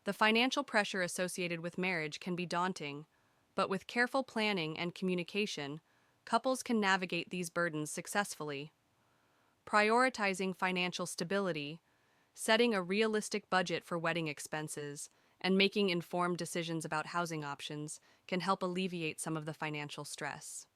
The financial pressure associated with marriage can be daunting, but with careful planning and communication, couples can navigate these burdens successfully. Prioritizing financial stability, setting a realistic budget for wedding expenses, and making informed decisions about housing options can help alleviate some of the financial stress.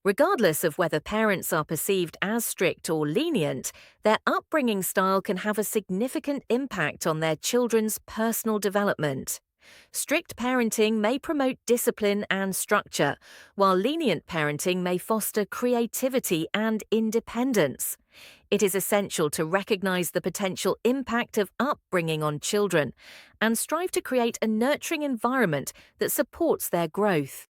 Regardless of whether parents are perceived as strict or lenient, their upbringing style can have a significant impact on their children's personal development. Strict parenting may promote discipline and structure, while lenient parenting may foster creativity and independence. It is essential to recognize the potential impact of upbringing on children and strive to create a nurturing environment that supports their growth.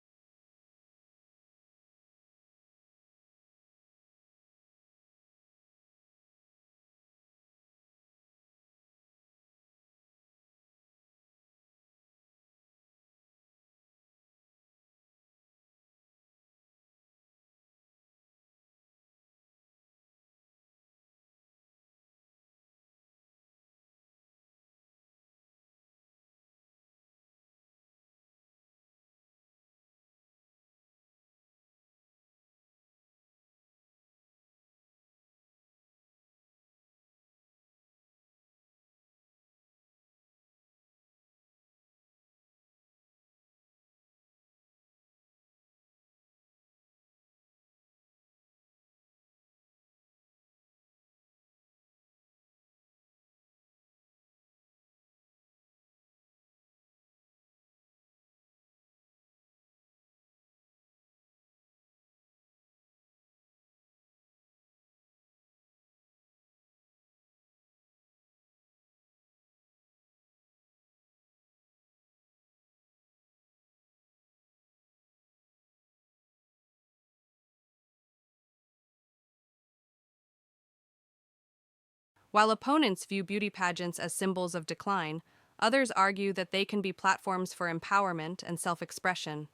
While opponents view beauty pageants as symbols of decline, others argue that they can be platforms for empowerment and self expression.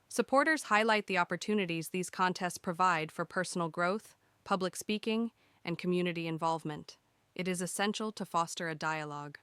Supporters highlight the opportunities these contests provide for personal growth, public speaking, and community involvement. It is essential to foster a dialogue.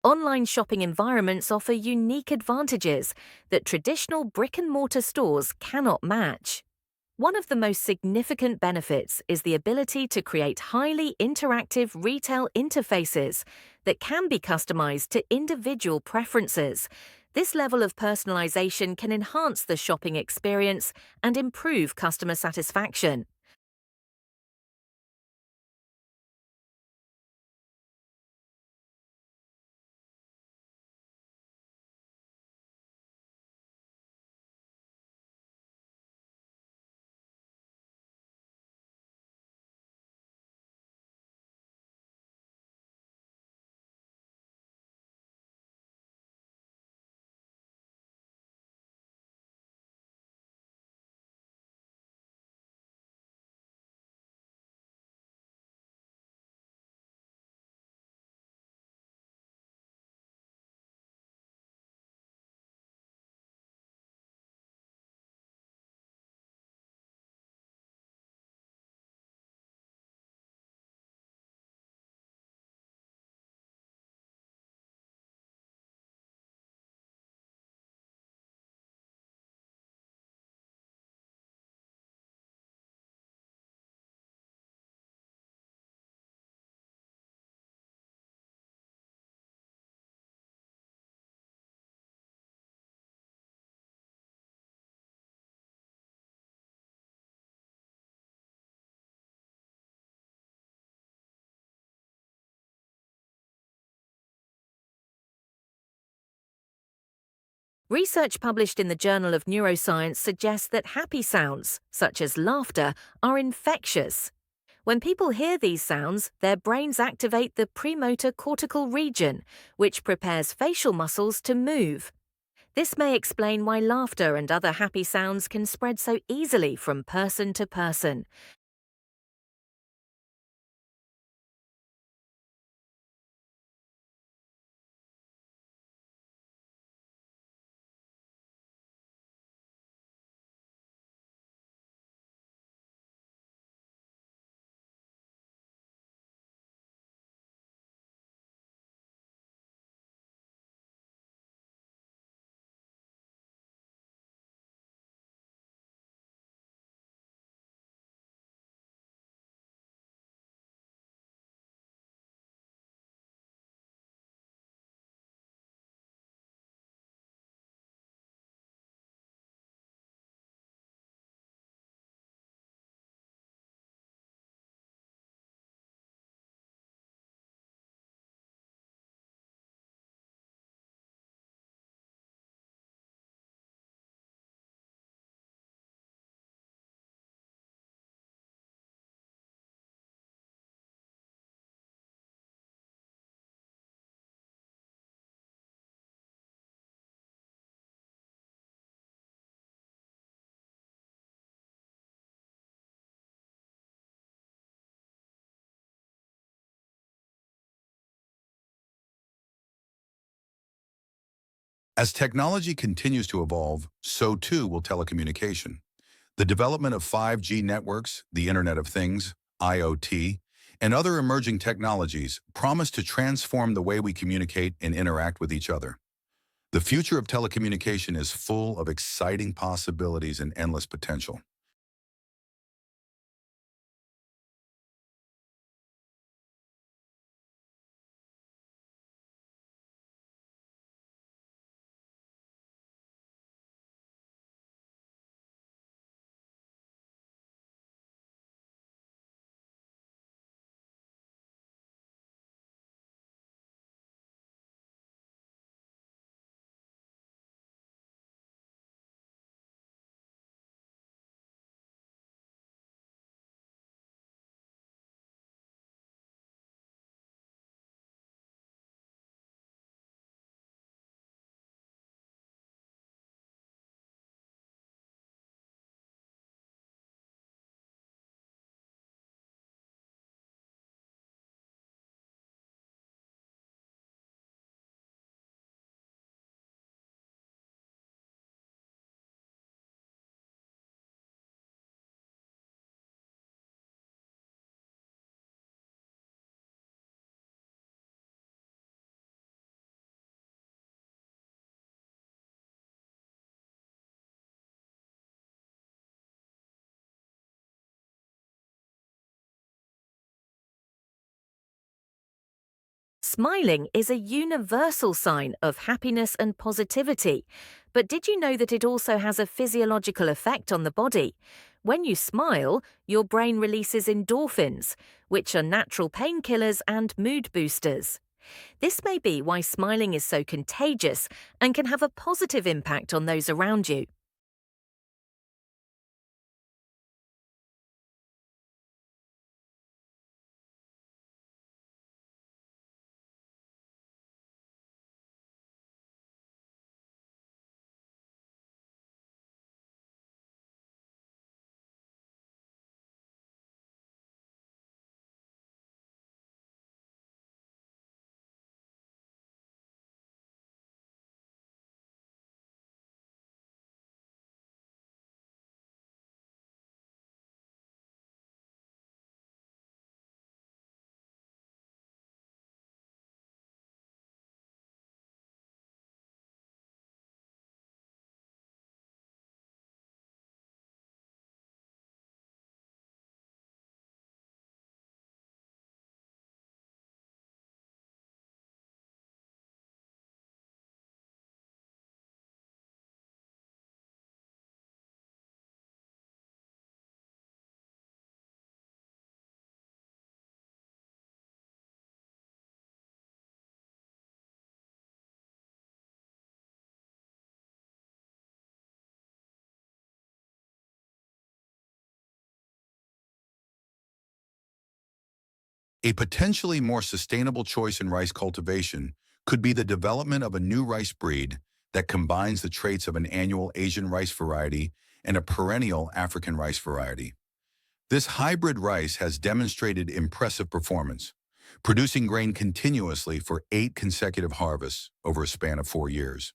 Online shopping environments offer unique advantages that traditional brick-and-mortar stores cannot match. One of the most significant benefits is the ability to create highly interactive retail interfaces that can be customized to individual preferences. This level of personalization can enhance the shopping experience and improve customer satisfaction. Research published in the Journal of Neuroscience suggests that happy sounds, such as laughter, are infectious. When people hear these sounds, their brains activate the premotor cortical region, which prepares facial muscles to move. This may explain why laughter and other happy sounds can spread so easily from person to person. As technology continues to evolve, so too will telecommunication. The development of 5G networks, the Internet of Things, IoT, and other emerging technologies promise to transform the way we communicate and interact with each other. The future of telecommunication is full of exciting possibilities and endless potential. Smiling is a universal sign of happiness and positivity. But did you know that it also has a physiological effect on the body? When you smile, your brain releases endorphins, which are natural painkillers and mood boosters. This may be why smiling is so contagious and can have a positive impact on those around you. A potentially more sustainable choice in rice cultivation could be the development of a new rice breed that combines the traits of an annual Asian rice variety and a perennial African rice variety. This hybrid rice has demonstrated impressive performance, producing grain continuously for 8 consecutive harvests over a span of 4 years.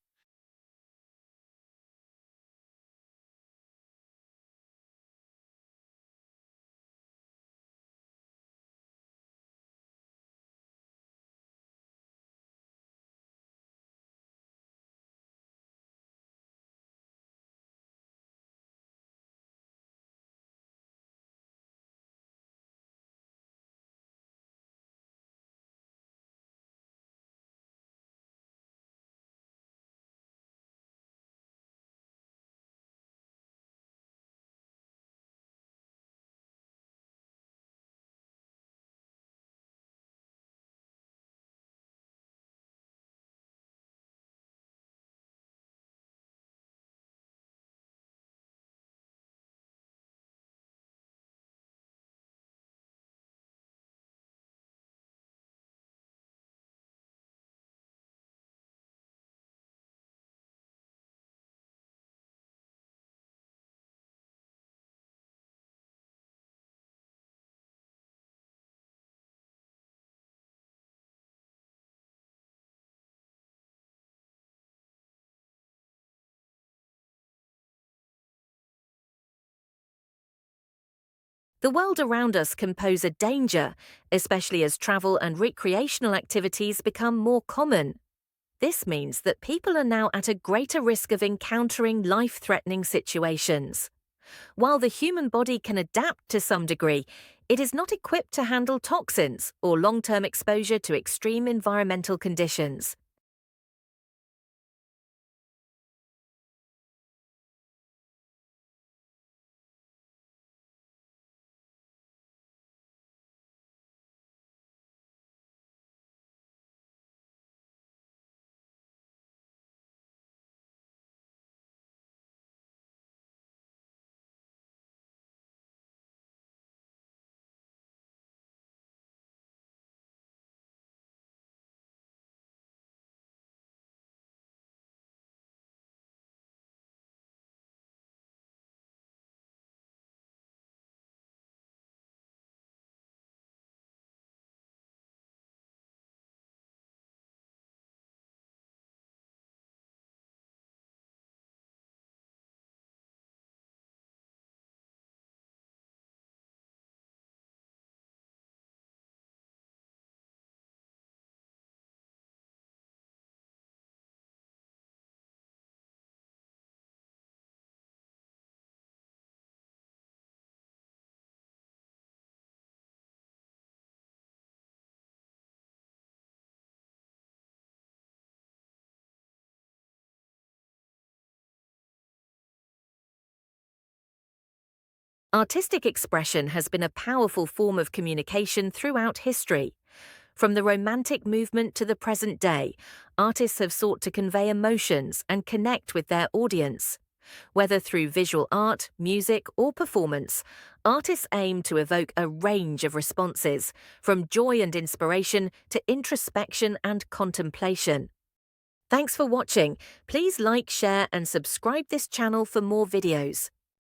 The world around us can pose a danger, especially as travel and recreational activities become more common. This means that people are now at a greater risk of encountering life-threatening situations. While the human body can adapt to some degree, it is not equipped to handle toxins or long-term exposure to extreme environmental conditions. Artistic expression has been a powerful form of communication throughout history. From the Romantic movement to the present day, artists have sought to convey emotions and connect with their audience. Whether through visual art, music, or performance, artists aim to evoke a range of responses, from joy and inspiration to introspection and contemplation. Thanks for watching. Please like, share, and subscribe this channel for more videos.